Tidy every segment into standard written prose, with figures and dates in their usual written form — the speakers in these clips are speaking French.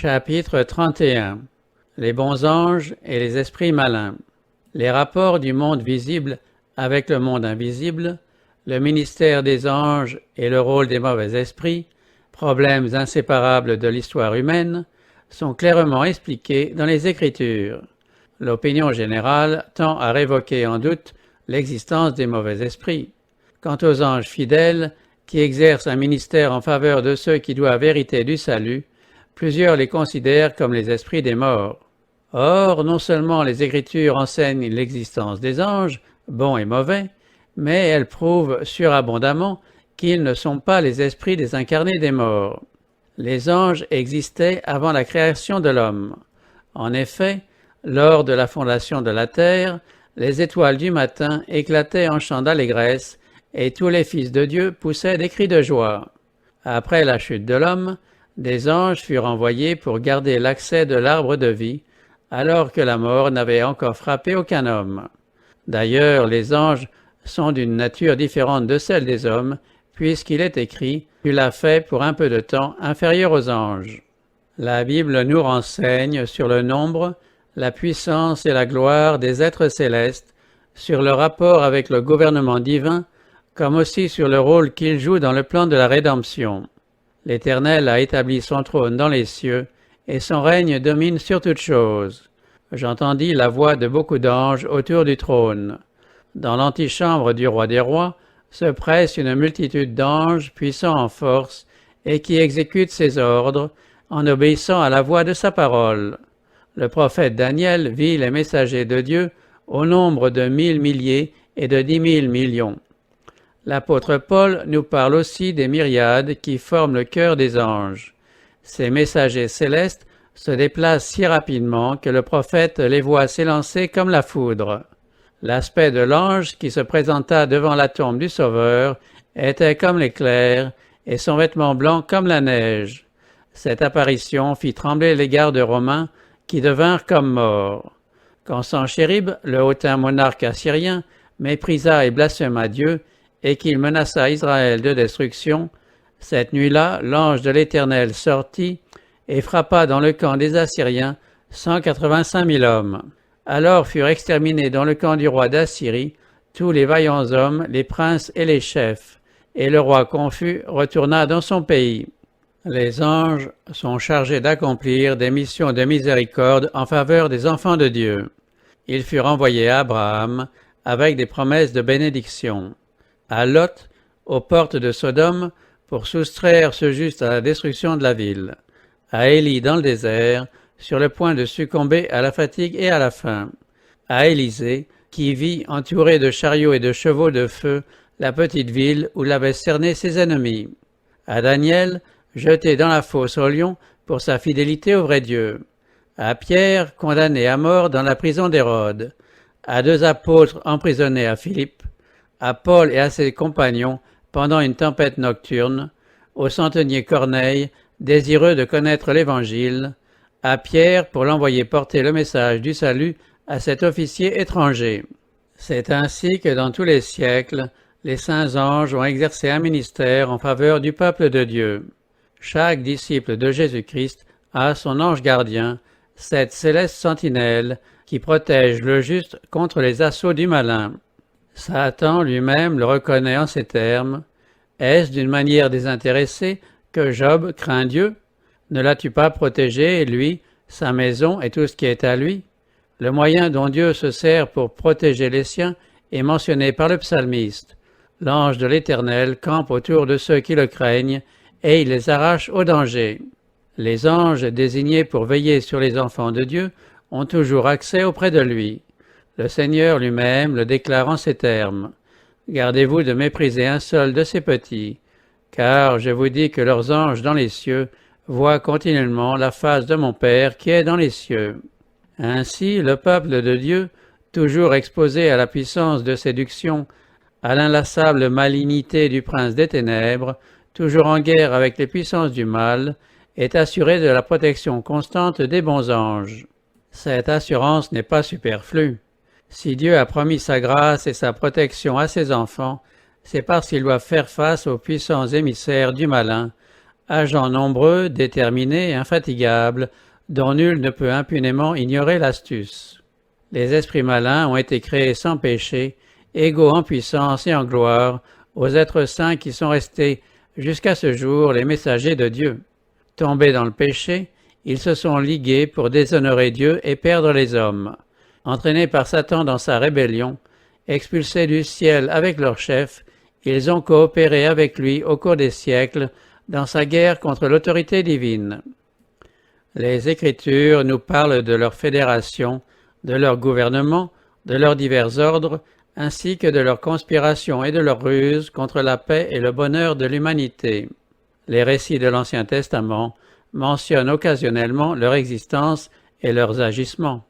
Chapitre 31. Les bons anges et les esprits malins. Les rapports du monde visible avec le monde invisible, le ministère des anges et le rôle des mauvais esprits, problèmes inséparables de l'histoire humaine, sont clairement expliqués dans les Écritures. L'opinion générale tend à révoquer en doute l'existence des mauvais esprits. Quant aux anges fidèles, qui exercent un ministère en faveur de ceux qui doivent hériter du salut, plusieurs les considèrent comme les esprits des morts. Or, non seulement les Écritures enseignent l'existence des anges, bons et mauvais, mais elles prouvent surabondamment qu'ils ne sont pas les esprits désincarnés des morts. Les anges existaient avant la création de l'homme. En effet, lors de la fondation de la terre, les étoiles du matin éclataient en chants d'allégresse, et tous les fils de Dieu poussaient des cris de joie. Après la chute de l'homme, des anges furent envoyés pour garder l'accès de l'arbre de vie, alors que la mort n'avait encore frappé aucun homme. D'ailleurs, les anges sont d'une nature différente de celle des hommes, puisqu'il est écrit « Tu l'as fait pour un peu de temps inférieur aux anges ». La Bible nous renseigne sur le nombre, la puissance et la gloire des êtres célestes, sur le rapport avec le gouvernement divin, comme aussi sur le rôle qu'ils jouent dans le plan de la rédemption. L'Éternel a établi son trône dans les cieux, et son règne domine sur toutes choses. J'entendis la voix de beaucoup d'anges autour du trône. Dans l'antichambre du roi des rois se presse une multitude d'anges puissants en force, et qui exécutent ses ordres, en obéissant à la voix de sa parole. Le prophète Daniel vit les messagers de Dieu au nombre de 1000 milliers et de 10 000 millions. L'apôtre Paul nous parle aussi des myriades qui forment le cœur des anges. Ces messagers célestes se déplacent si rapidement que le prophète les voit s'élancer comme la foudre. L'aspect de l'ange qui se présenta devant la tombe du Sauveur était comme l'éclair et son vêtement blanc comme la neige. Cette apparition fit trembler les gardes romains qui devinrent comme morts. Quand Sanchérib, le hautain monarque assyrien, méprisa et blasphéma Dieu, et qu'il menaça Israël de destruction, cette nuit-là, l'ange de l'Éternel sortit et frappa dans le camp des Assyriens 185 000 hommes. Alors furent exterminés dans le camp du roi d'Assyrie tous les vaillants hommes, les princes et les chefs, et le roi confus retourna dans son pays. Les anges sont chargés d'accomplir des missions de miséricorde en faveur des enfants de Dieu. Ils furent envoyés à Abraham avec des promesses de bénédiction, à Lot, aux portes de Sodome, pour soustraire ce juste à la destruction de la ville, à Élie dans le désert, sur le point de succomber à la fatigue et à la faim, à Élisée, qui vit entouré de chariots et de chevaux de feu la petite ville où l'avaient cerné ses ennemis, à Daniel, jeté dans la fosse aux lions pour sa fidélité au vrai Dieu, à Pierre, condamné à mort dans la prison d'Hérode, à 2 apôtres emprisonnés à Philippe, à Paul et à ses compagnons pendant une tempête nocturne, au centenier Corneille, désireux de connaître l'Évangile, à Pierre pour l'envoyer porter le message du salut à cet officier étranger. C'est ainsi que dans tous les siècles, les saints anges ont exercé un ministère en faveur du peuple de Dieu. Chaque disciple de Jésus-Christ a son ange gardien, cette céleste sentinelle qui protège le juste contre les assauts du malin. Satan lui-même le reconnaît en ces termes. « Est-ce d'une manière désintéressée que Job craint Dieu? Ne l'as-tu pas protégé, lui, sa maison et tout ce qui est à lui ?» Le moyen dont Dieu se sert pour protéger les siens est mentionné par le psalmiste. L'ange de l'Éternel campe autour de ceux qui le craignent et il les arrache au danger. Les anges désignés pour veiller sur les enfants de Dieu ont toujours accès auprès de lui. Le Seigneur lui-même le déclare en ces termes. « Gardez-vous de mépriser un seul de ces petits, car je vous dis que leurs anges dans les cieux voient continuellement la face de mon Père qui est dans les cieux. » Ainsi, le peuple de Dieu, toujours exposé à la puissance de séduction, à l'inlassable malignité du prince des ténèbres, toujours en guerre avec les puissances du mal, est assuré de la protection constante des bons anges. Cette assurance n'est pas superflue. Si Dieu a promis sa grâce et sa protection à ses enfants, c'est parce qu'ils doivent faire face aux puissants émissaires du malin, agents nombreux, déterminés et infatigables, dont nul ne peut impunément ignorer l'astuce. Les esprits malins ont été créés sans péché, égaux en puissance et en gloire aux êtres saints qui sont restés jusqu'à ce jour les messagers de Dieu. Tombés dans le péché, ils se sont ligués pour déshonorer Dieu et perdre les hommes. Entraînés par Satan dans sa rébellion, expulsés du ciel avec leur chef, ils ont coopéré avec lui au cours des siècles dans sa guerre contre l'autorité divine. Les Écritures nous parlent de leur fédération, de leur gouvernement, de leurs divers ordres, ainsi que de leurs conspirations et de leurs ruses contre la paix et le bonheur de l'humanité. Les récits de l'Ancien Testament mentionnent occasionnellement leur existence et leurs agissements.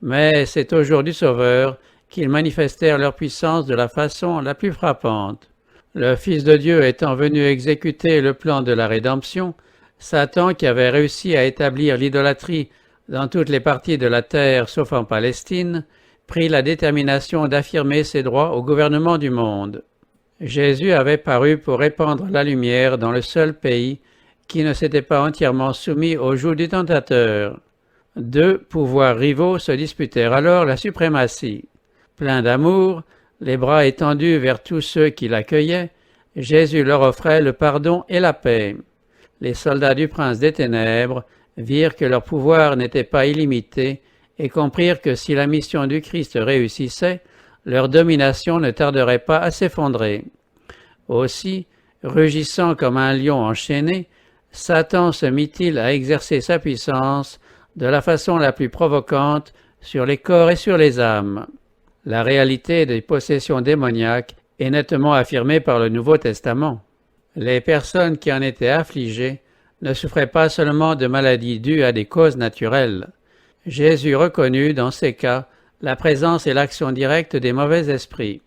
Mais c'est au jour du Sauveur qu'ils manifestèrent leur puissance de la façon la plus frappante. Le Fils de Dieu étant venu exécuter le plan de la rédemption, Satan, qui avait réussi à établir l'idolâtrie dans toutes les parties de la terre sauf en Palestine, prit la détermination d'affirmer ses droits au gouvernement du monde. Jésus avait paru pour répandre la lumière dans le seul pays qui ne s'était pas entièrement soumis au joug du tentateur. Deux pouvoirs rivaux se disputèrent alors la suprématie. Plein d'amour, les bras étendus vers tous ceux qui l'accueillaient, Jésus leur offrait le pardon et la paix. Les soldats du prince des ténèbres virent que leur pouvoir n'était pas illimité et comprirent que si la mission du Christ réussissait, leur domination ne tarderait pas à s'effondrer. Aussi, rugissant comme un lion enchaîné, Satan se mit-il à exercer sa puissance de la façon la plus provocante sur les corps et sur les âmes. La réalité des possessions démoniaques est nettement affirmée par le Nouveau Testament. Les personnes qui en étaient affligées ne souffraient pas seulement de maladies dues à des causes naturelles. Jésus reconnut dans ces cas la présence et l'action directe des mauvais esprits.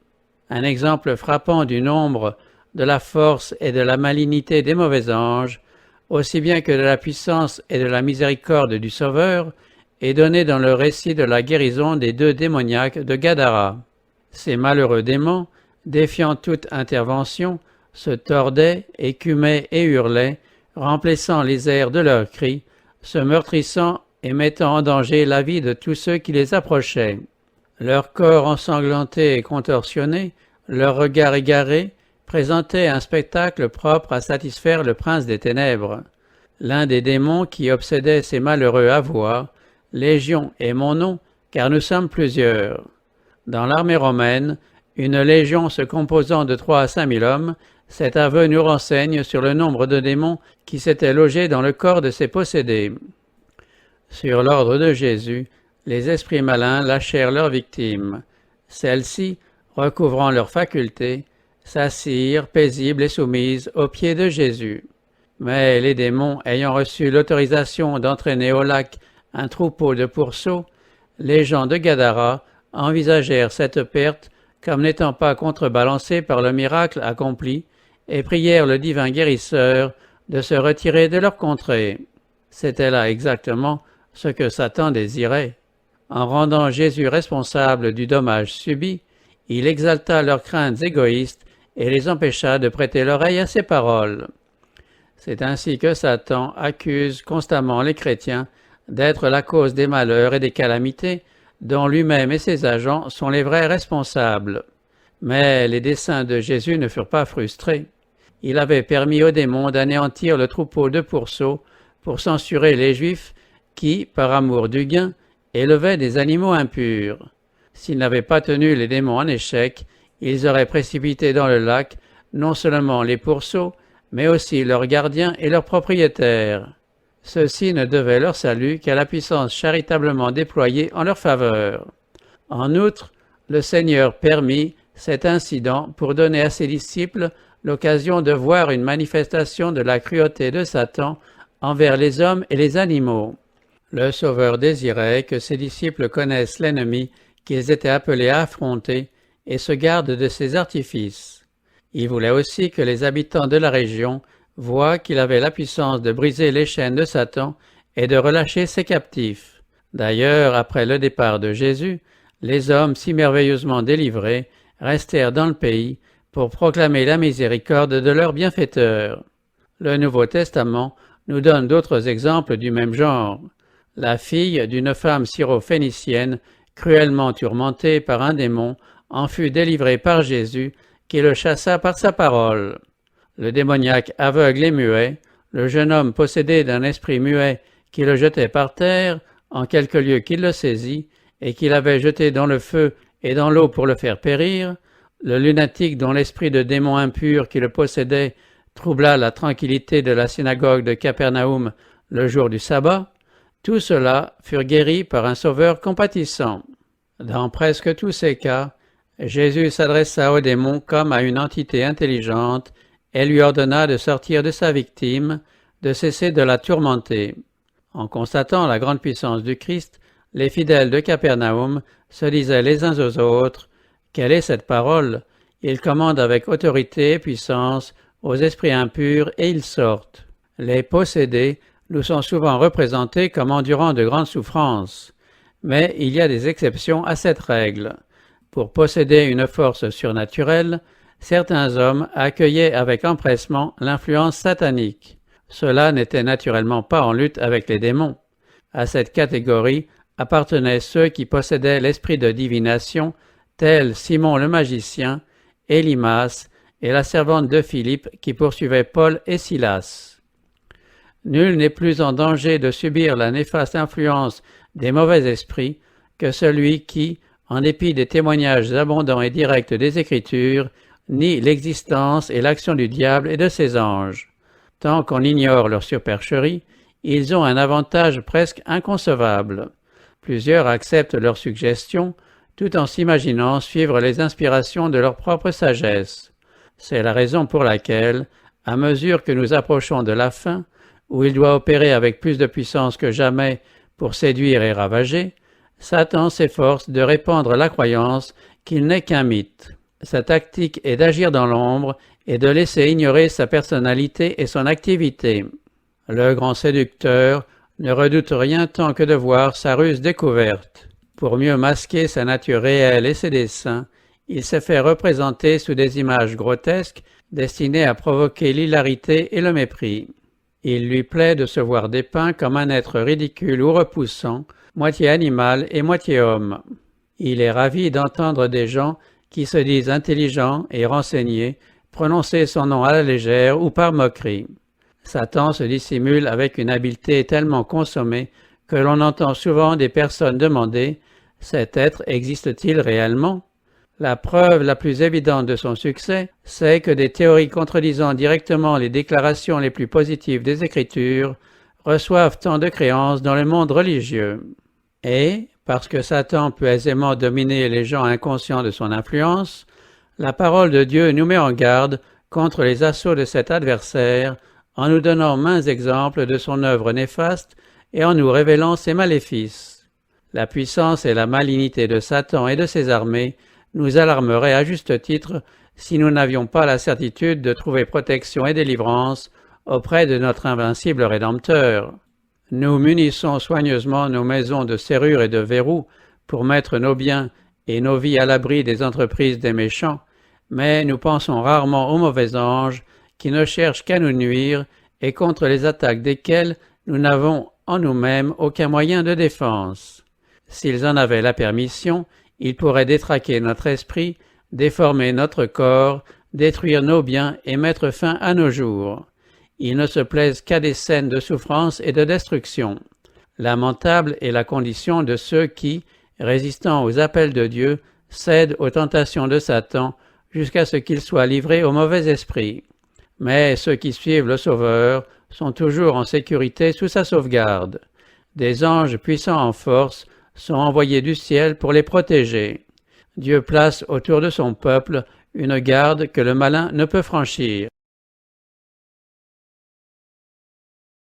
Un exemple frappant du nombre, de la force et de la malignité des mauvais anges, aussi bien que de la puissance et de la miséricorde du Sauveur, est donné dans le récit de la guérison des deux démoniaques de Gadara. Ces malheureux démons, défiant toute intervention, se tordaient, écumaient et hurlaient, remplissant les airs de leurs cris, se meurtrissant et mettant en danger la vie de tous ceux qui les approchaient. Leur corps ensanglanté et contorsionné, leur regard égaré, présentaient un spectacle propre à satisfaire le prince des ténèbres. L'un des démons qui obsédait ces malheureux avoua, « Légion est mon nom, car nous sommes plusieurs ». Dans l'armée romaine, une légion se composant de 3 à 5 000 hommes, cet aveu nous renseigne sur le nombre de démons qui s'étaient logés dans le corps de ces possédés. Sur l'ordre de Jésus, les esprits malins lâchèrent leurs victimes. Celles-ci, recouvrant leurs facultés, s'assirent paisibles et soumises aux pieds de Jésus. Mais les démons ayant reçu l'autorisation d'entraîner au lac un troupeau de pourceaux, les gens de Gadara envisagèrent cette perte comme n'étant pas contrebalancée par le miracle accompli et prièrent le divin guérisseur de se retirer de leur contrée. C'était là exactement ce que Satan désirait. En rendant Jésus responsable du dommage subi, il exalta leurs craintes égoïstes et les empêcha de prêter l'oreille à ses paroles. C'est ainsi que Satan accuse constamment les chrétiens d'être la cause des malheurs et des calamités dont lui-même et ses agents sont les vrais responsables. Mais les desseins de Jésus ne furent pas frustrés. Il avait permis aux démons d'anéantir le troupeau de pourceaux pour censurer les Juifs qui, par amour du gain, élevaient des animaux impurs. S'ils n'avaient pas tenu les démons en échec, ils auraient précipité dans le lac non seulement les pourceaux, mais aussi leurs gardiens et leurs propriétaires. Ceux-ci ne devaient leur salut qu'à la puissance charitablement déployée en leur faveur. En outre, le Seigneur permit cet incident pour donner à ses disciples l'occasion de voir une manifestation de la cruauté de Satan envers les hommes et les animaux. Le Sauveur désirait que ses disciples connaissent l'ennemi qu'ils étaient appelés à affronter et se gardent de ses artifices. Il voulait aussi que les habitants de la région voient qu'il avait la puissance de briser les chaînes de Satan et de relâcher ses captifs. D'ailleurs, après le départ de Jésus, les hommes si merveilleusement délivrés restèrent dans le pays pour proclamer la miséricorde de leur bienfaiteur. Le Nouveau Testament nous donne d'autres exemples du même genre. La fille d'une femme syrophénicienne, cruellement tourmentée par un démon, en fut délivrée par Jésus, qui le chassa par sa parole. Le démoniaque aveugle et muet, le jeune homme possédé d'un esprit muet qui le jetait par terre, en quelque lieu qu'il le saisit, et qu'il avait jeté dans le feu et dans l'eau pour le faire périr, le lunatique dont l'esprit de démon impur qui le possédait troubla la tranquillité de la synagogue de Capernaum le jour du sabbat, tout cela furent guéris par un sauveur compatissant. Dans presque tous ces cas, Jésus s'adressa au démon comme à une entité intelligente et lui ordonna de sortir de sa victime, de cesser de la tourmenter. En constatant la grande puissance du Christ, les fidèles de Capernaum se disaient les uns aux autres « Quelle est cette parole ? Il commande avec autorité et puissance aux esprits impurs et ils sortent. » Les possédés nous sont souvent représentés comme endurant de grandes souffrances. Mais il y a des exceptions à cette règle. Pour posséder une force surnaturelle, certains hommes accueillaient avec empressement l'influence satanique. Cela n'était naturellement pas en lutte avec les démons. À cette catégorie appartenaient ceux qui possédaient l'esprit de divination, tels Simon le magicien, Élymas et la servante de Philippe qui poursuivait Paul et Silas. Nul n'est plus en danger de subir la néfaste influence des mauvais esprits que celui qui, en dépit des témoignages abondants et directs des Écritures, nie l'existence et l'action du diable et de ses anges. Tant qu'on ignore leur supercherie, ils ont un avantage presque inconcevable. Plusieurs acceptent leurs suggestions, tout en s'imaginant suivre les inspirations de leur propre sagesse. C'est la raison pour laquelle, à mesure que nous approchons de la fin, où il doit opérer avec plus de puissance que jamais pour séduire et ravager, Satan s'efforce de répandre la croyance qu'il n'est qu'un mythe. Sa tactique est d'agir dans l'ombre et de laisser ignorer sa personnalité et son activité. Le grand séducteur ne redoute rien tant que de voir sa ruse découverte. Pour mieux masquer sa nature réelle et ses desseins, il s'est fait représenter sous des images grotesques destinées à provoquer l'hilarité et le mépris. Il lui plaît de se voir dépeint comme un être ridicule ou repoussant, moitié animal et moitié homme. Il est ravi d'entendre des gens qui se disent intelligents et renseignés prononcer son nom à la légère ou par moquerie. Satan se dissimule avec une habileté tellement consommée que l'on entend souvent des personnes demander « Cet être existe-t-il réellement ?» La preuve la plus évidente de son succès, c'est que des théories contredisant directement les déclarations les plus positives des Écritures reçoivent tant de créances dans le monde religieux. Et, parce que Satan peut aisément dominer les gens inconscients de son influence, la parole de Dieu nous met en garde contre les assauts de cet adversaire en nous donnant maints exemples de son œuvre néfaste et en nous révélant ses maléfices. La puissance et la malignité de Satan et de ses armées nous alarmeraient à juste titre si nous n'avions pas la certitude de trouver protection et délivrance auprès de notre invincible Rédempteur. Nous munissons soigneusement nos maisons de serrures et de verrous pour mettre nos biens et nos vies à l'abri des entreprises des méchants, mais nous pensons rarement aux mauvais anges qui ne cherchent qu'à nous nuire et contre les attaques desquels nous n'avons en nous-mêmes aucun moyen de défense. S'ils en avaient la permission, ils pourraient détraquer notre esprit, déformer notre corps, détruire nos biens et mettre fin à nos jours. Ils ne se plaisent qu'à des scènes de souffrance et de destruction. Lamentable est la condition de ceux qui, résistant aux appels de Dieu, cèdent aux tentations de Satan jusqu'à ce qu'ils soient livrés au mauvais esprit. Mais ceux qui suivent le Sauveur sont toujours en sécurité sous sa sauvegarde. Des anges puissants en force sont envoyés du ciel pour les protéger. Dieu place autour de son peuple une garde que le malin ne peut franchir.